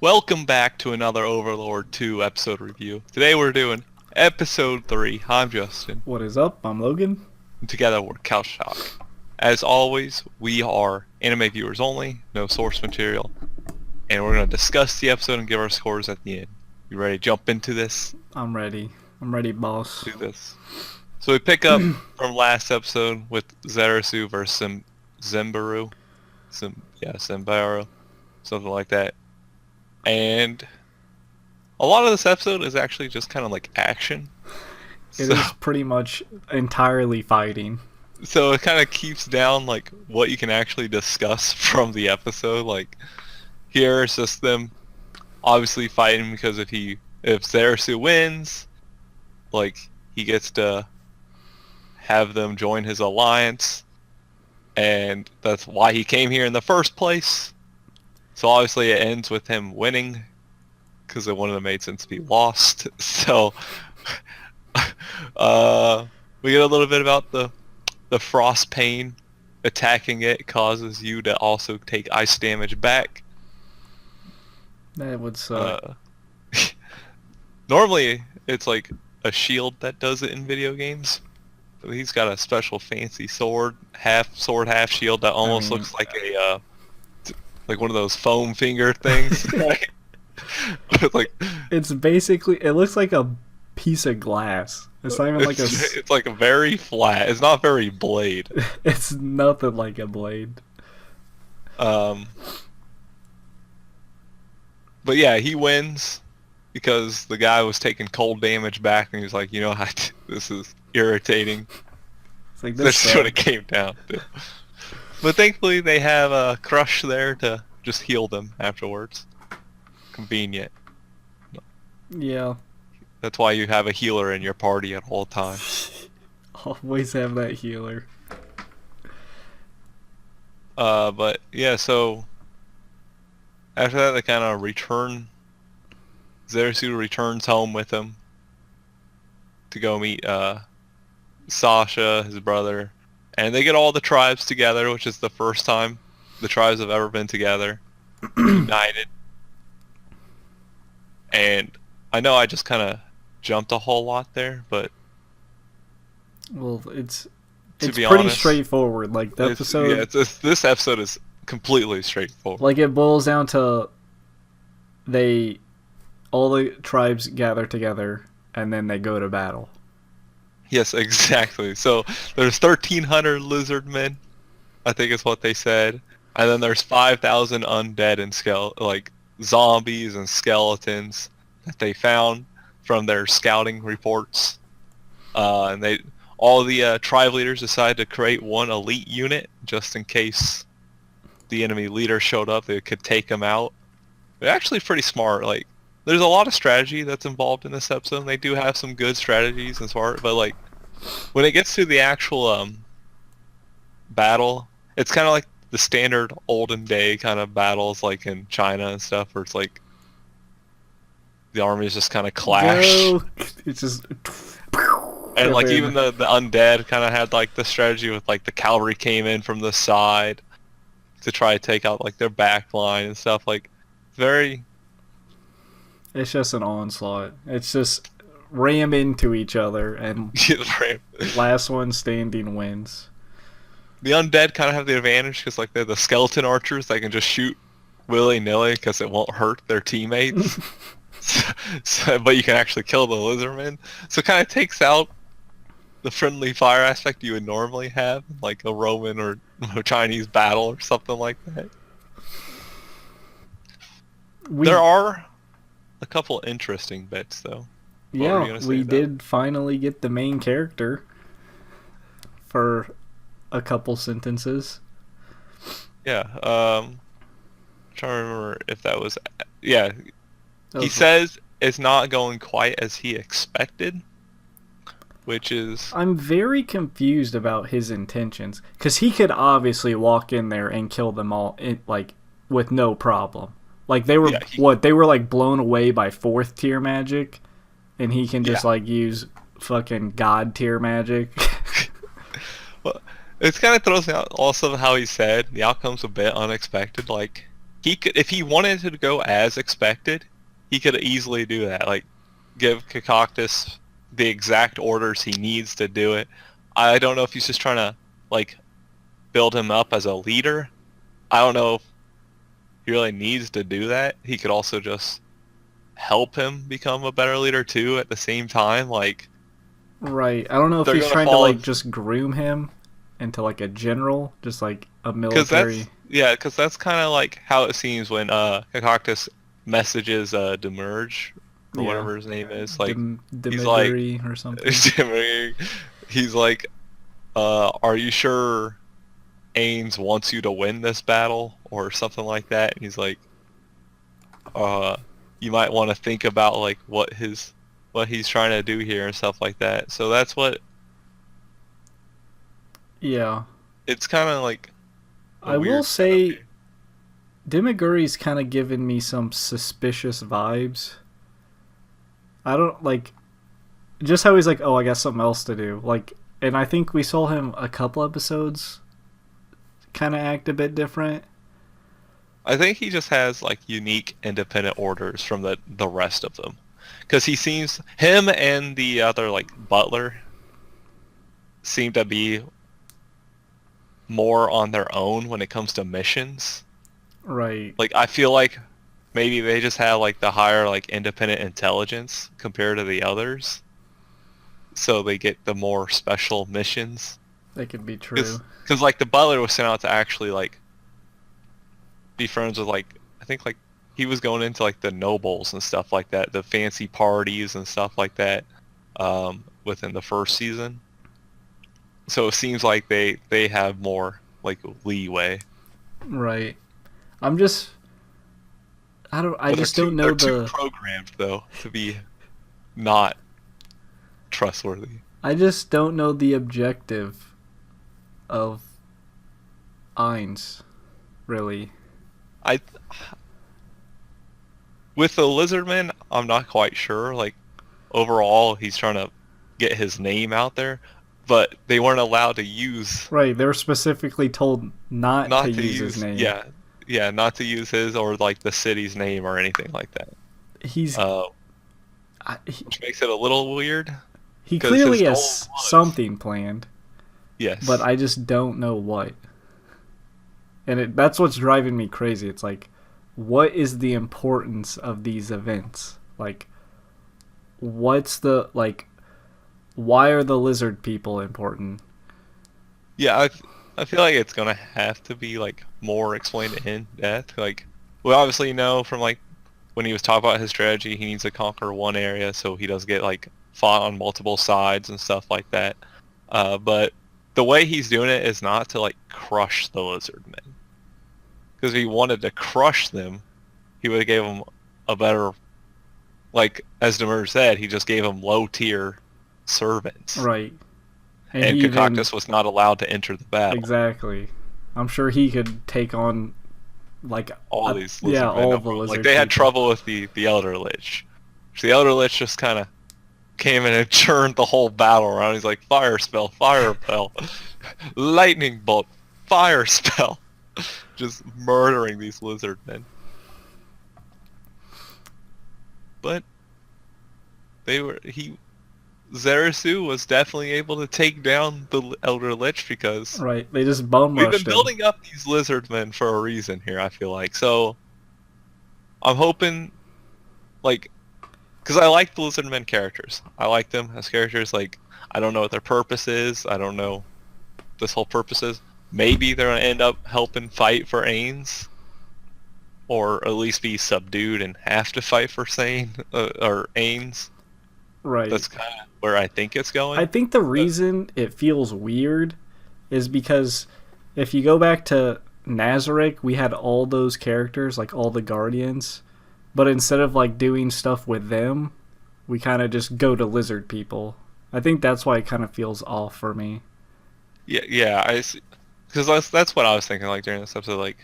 Welcome back to another Overlord 2 episode review. Today we're doing episode 3. I'm Justin. What is up? I'm Logan. And together we're Couch Talk. As always, we are anime viewers only, no source material. And we're going to discuss the episode and give our scores at the end. You ready to jump into this? I'm ready. I'm ready, boss. Do this. So we pick up from last episode with Zerasu versus Zimbaru. Zimbaru. Something like that. And a lot of this episode is actually just kind of like action. It is pretty much entirely fighting. So it kind of keeps down like what you can actually discuss from the episode. Like here it's just them obviously fighting because if Zerasu wins, like he gets to have them join his alliance, and that's why he came here in the first place. So obviously it ends with him winning because they wanted the maidens to be lost. So we get a little bit about the frost pain. Attacking it causes you to also take ice damage back. That would suck. Normally it's like a shield that does it in video games. So he's got a special fancy sword, half shield that almost looks like a like one of those foam finger things, right? Like It's basically, it looks like a piece of glass. It's not even like it's like a very flat. It's not very blade. It's nothing like a blade. But yeah, he wins because the guy was taking cold damage back, and he's like, you know, this is irritating. It's like That's what it came down to. But thankfully they have Crush there to just heal them afterwards. Convenient. Yeah. That's why you have a healer in your party at all times. Always have that healer. But yeah, so after that they kind of return. Zerasu returns home with him to go meet Sasha, his brother. And they get all the tribes together, which is the first time the tribes have ever been together, united. And I know I just kind of jumped a whole lot there, but Well, it's to be pretty honest, straightforward. Like the episode, this episode is completely straightforward. like it boils down to all the tribes gather together and then they go to battle. Yes, exactly. So there's 1,300 lizard men, I think is what they said, and then there's 5,000 undead and like zombies and skeletons that they found from their scouting reports. And all the tribe leaders decided to create one elite unit just in case the enemy leader showed up. They could take them out. They're actually pretty smart. Like, there's a lot of strategy that's involved in this episode. They do have some good strategies and smart, but like when it gets to the actual battle, it's kind of like the standard olden day kind of battles, like in China and stuff, where it's like the armies just kind of clash. It's just and like even the undead kind of had like the strategy with like the cavalry came in from the side to try to take out like their back line and stuff. Like it's just an onslaught. It's just ram into each other, and last one standing wins. The undead kind of have the advantage because like they're the skeleton archers. They can just shoot willy-nilly because it won't hurt their teammates. But you can actually kill the lizardmen. So it kind of takes out the friendly fire aspect you would normally have in like a Roman or Chinese battle or something like that. There are a couple interesting bits though. Yeah, we did finally get the main character for a couple sentences. Yeah, trying to remember if that was... Yeah, he says it's not going quite as he expected, which is... I'm very confused about his intentions, because he could obviously walk in there and kill them all, like, with no problem. Like, they were, they were, like, blown away by 4th tier magic, and he can just, like, use fucking god tier magic. Well, it kind of throws me out also how he said the outcome's a bit unexpected. Like, he could, if he wanted to go as expected, he could easily do that. Like, give Concoctus the exact orders he needs to do it. I don't know if he's just trying to, like, build him up as a leader. I don't know if he really needs to do that. He could also just help him become a better leader too at the same time. Like, right. I don't know if he's trying to like just groom him into like a general, just like a military. Because that's kind of like how it seems when Concoctus messages Demerge or whatever his name is. Like, he's like or something. He's like, are you sure Ains wants you to win this battle or something like that? And he's like, you might want to think about like what he's trying to do here and stuff like that. So that's what. Yeah. It's kind of like. I will say, Demiguri's kind of given me some suspicious vibes. I don't like, just how he's like, oh, I got something else to do. Like, and I think we saw him a couple episodes kind of act a bit different. I think he just has like unique independent orders from the rest of them, because he seems, him and the other like butler seem to be more on their own when it comes to missions. Right. Like, I feel like maybe they just have like the higher like independent intelligence compared to the others, so they get the more special missions. That could be true. Because like the butler was sent out to actually like be friends with, like, I think like he was going into like the nobles and stuff like that, the fancy parties and stuff like that, within the first season. So it seems like they have more like leeway. Right. I just don't know. They're too programmed though to be not trustworthy. I just don't know the objective of Ainz, really. With the Lizardman, I'm not quite sure. Like, overall, he's trying to get his name out there, but they weren't allowed to use. Right, they were specifically told not to use his name. Yeah, not to use his or like the city's name or anything like that. Which makes it a little weird. He clearly has something planned. Yes, but I just don't know what. And that's what's driving me crazy. It's like, what is the importance of these events? Like, what's the, like, why are the lizard people important? Yeah, I feel like it's gonna have to be like more explained in depth. Like, we obviously know from like when he was talking about his strategy, he needs to conquer one area so he doesn't get like fought on multiple sides and stuff like that. But the way he's doing it is not to like crush the lizardmen. Because if he wanted to crush them, he would have gave them a better, like as Demer said, he just gave them low tier servants. Right. And Concoctus was not allowed to enter the battle. Exactly. I'm sure he could take on like all these lizard men. All the lizard like they had trouble with the Elder Lich. So the Elder Lich just kind of came in and turned the whole battle around. He's like, fire spell, lightning bolt, fire spell. Just murdering these lizard men. But Zerasu was definitely able to take down the Elder Lich because right, they just bum rushed we've been building up these lizard men for a reason here, I feel like. So I'm hoping, like, because I like the lizard men characters. I like them as characters. Like, I don't know what their purpose is. I don't know this whole purpose is. Maybe they're going to end up helping fight for Ainz, or at least be subdued and have to fight for or Ainz. Right. That's kind of where I think it's going. I think the reason it feels weird is because if you go back to Nazarick, we had all those characters, like all the Guardians, but instead of like doing stuff with them, we kind of just go to lizard people. I think that's why it kind of feels off for me. Yeah, I see. Because that's what I was thinking, like, during this episode, like,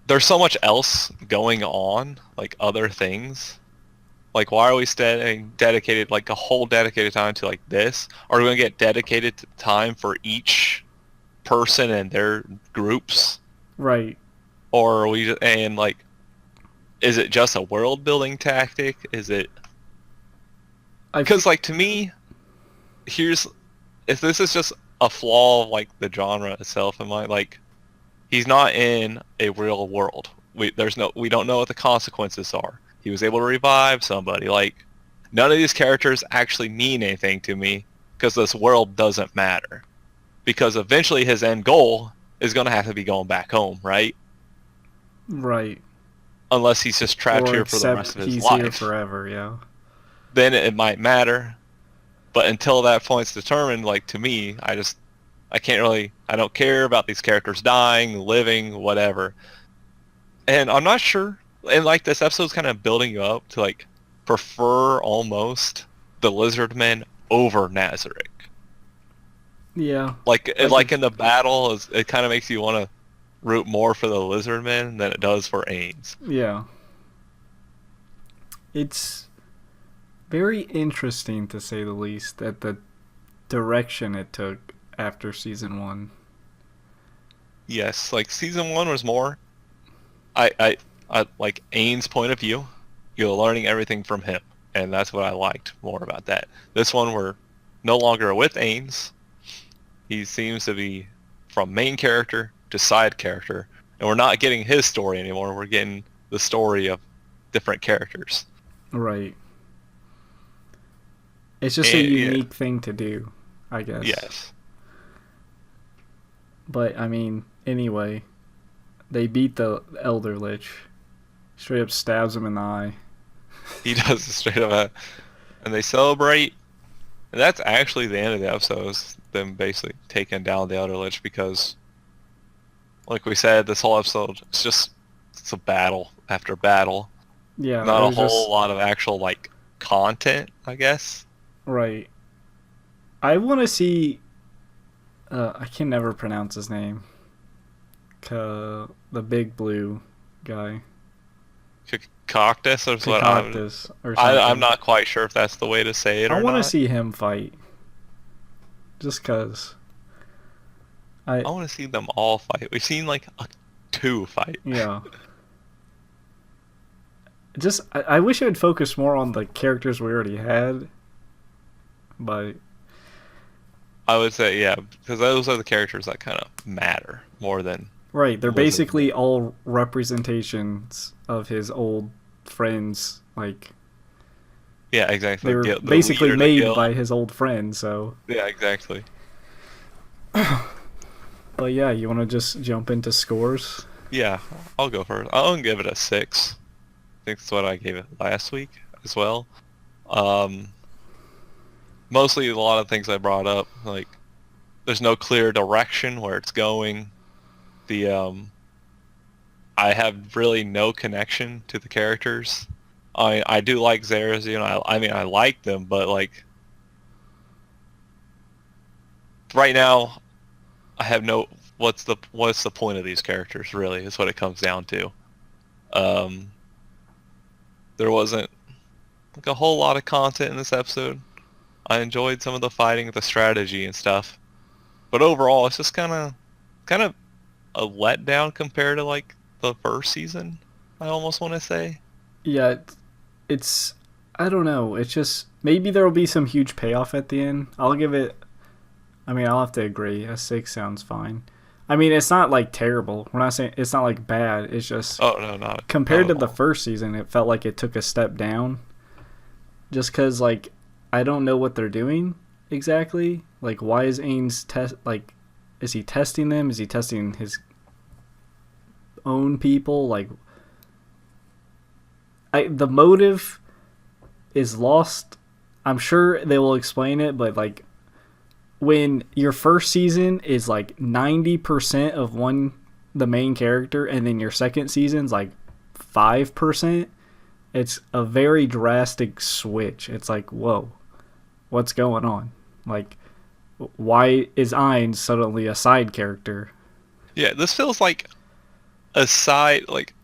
there's so much else going on, like, other things. Like, why are we dedicated, like, a whole dedicated time to, like, this? Are we going to get dedicated time for each person and their groups? Right. or are we and like, is it just a world building tactic? Is it because like to me, here's if this is just a flaw of like the genre itself, am I like he's not in a real world. We don't know what the consequences are. He was able to revive somebody. Like none of these characters actually mean anything to me because this world doesn't matter. Because eventually his end goal is going to have to be going back home, right? Right. Unless he's just trapped here for the rest of his life. He's here forever, yeah. Then it might matter. But until that point's determined, like to me, I don't care about these characters dying, living, whatever. And I'm not sure, and like this episode's kind of building you up to like prefer almost the Lizardmen over Nazarick. Yeah. Like in the battle, it kind of makes you want to root more for the Lizardmen than it does for Ains. Yeah. It's very interesting, to say the least, that the direction it took after season 1. Yes, like season 1 was more I like Ains' point of view. You're learning everything from him, and that's what I liked more about that. This one we're no longer with Ains. He seems to be from main character to side character, and we're not getting his story anymore. We're getting the story of different characters. Right. It's just a unique thing to do, I guess. Yes. But, I mean, anyway, they beat the Elder Lich. Straight up stabs him in the eye. He does straight up. And they celebrate. And that's actually the end of the episode, is them basically taking down the Elder Lich because, like we said, this whole episode, it's a battle after battle. Yeah. Not a whole lot of actual, like, content, I guess. Right. I want to see... I can never pronounce his name. The big blue guy. Cactus or something. I'm not quite sure if that's the way to say it. I want to see him fight. Just cause. I want to see them all fight. We've seen like 2 fight. Yeah. I wish it would focus more on the characters we already had. But I would say, yeah, because those are the characters that kind of matter more than... Right, they're basically all representations of his old friends, like... Yeah, exactly. They were basically made by his old friends, so... Yeah, exactly. But yeah, you want to just jump into scores? Yeah, I'll go first. I'll give it a 6. I think that's what I gave it last week as well. Mostly a lot of things I brought up, like there's no clear direction where it's going. I have really no connection to the characters. I do like Zarazir, and I like them, but like right now I have no what's the point of these characters really is what it comes down to. There wasn't like a whole lot of content in this episode. I enjoyed some of the fighting, the strategy and stuff, but overall it's just kind of a letdown compared to like the first season. I almost want to say. Yeah, it's I don't know. It's just maybe there will be some huge payoff at the end. I'll give it. I mean, I'll have to agree. A 6 sounds fine. I mean, it's not like terrible. We're not saying it's not like bad. It's just not compared to the first season. It felt like it took a step down. Just because like. I don't know what they're doing exactly. Like, why is Ains is he testing them? Is he testing his own people? Like, the motive is lost. I'm sure they will explain it, but like, when your first season is like 90% of the main character, and then your second season's like 5%, it's a very drastic switch. It's like, whoa. What's going on? Like, why is Ains suddenly a side character? Yeah, this feels like a side, like...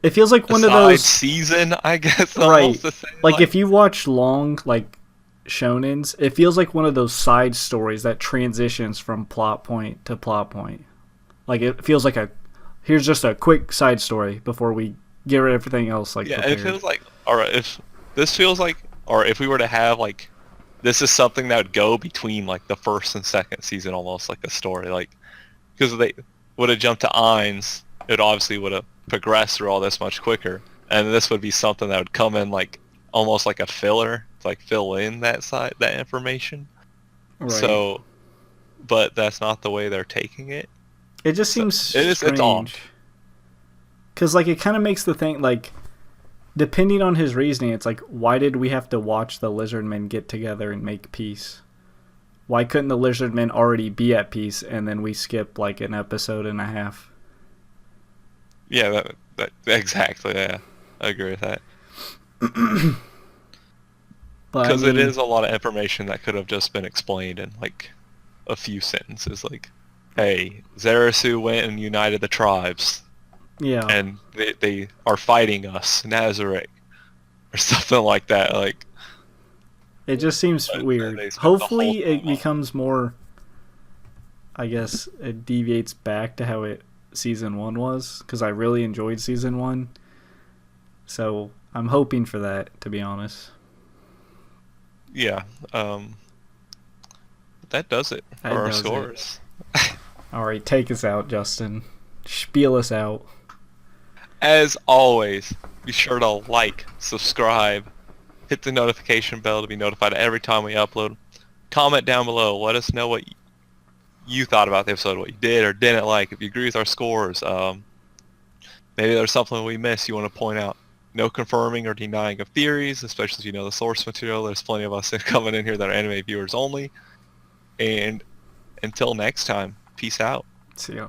It feels like one of those... season, I guess, right. Like, if you watch long, like, shonens, it feels like one of those side stories that transitions from plot point to plot point. Like, it feels like a Here's just a quick side story before we get rid of everything else like Yeah, prepared. it feels like, alright, if this feels like, or if we were to have, like, this is something that would go between, like, the first and second season, almost like a story, like, because they would have jumped to Ainz, it obviously would have progressed through all this much quicker, and this would be something that would come in, like, almost like a filler, to, like, fill in that information. Right. So, but that's not the way they're taking it. It just seems strange. It's off. Because, like, it kind of makes the thing, like, depending on his reasoning, it's like, why did we have to watch the lizardmen get together and make peace? Why couldn't the lizardmen already be at peace and then we skip, like, an episode and a half? Yeah, that exactly, yeah. I agree with that. Because it is a lot of information that could have just been explained in, like, a few sentences. Like, hey, Zarasu went and united the tribes. Yeah. And they are fighting us, Nazareth, or something like that. Like, it just seems weird. Hopefully it becomes more, I guess, it deviates back to how season 1 was, because I really enjoyed season 1. So I'm hoping for that, to be honest. Yeah. That does it for our scores. All right, take us out, Justin. Spiel us out. As always, be sure to like, subscribe, hit the notification bell to be notified every time we upload. Comment down below. Let us know what you thought about the episode, what you did or didn't like. If you agree with our scores, maybe there's something we missed you want to point out. No confirming or denying of theories, especially if you know the source material. There's plenty of us coming in here that are anime viewers only. And until next time, peace out. See ya.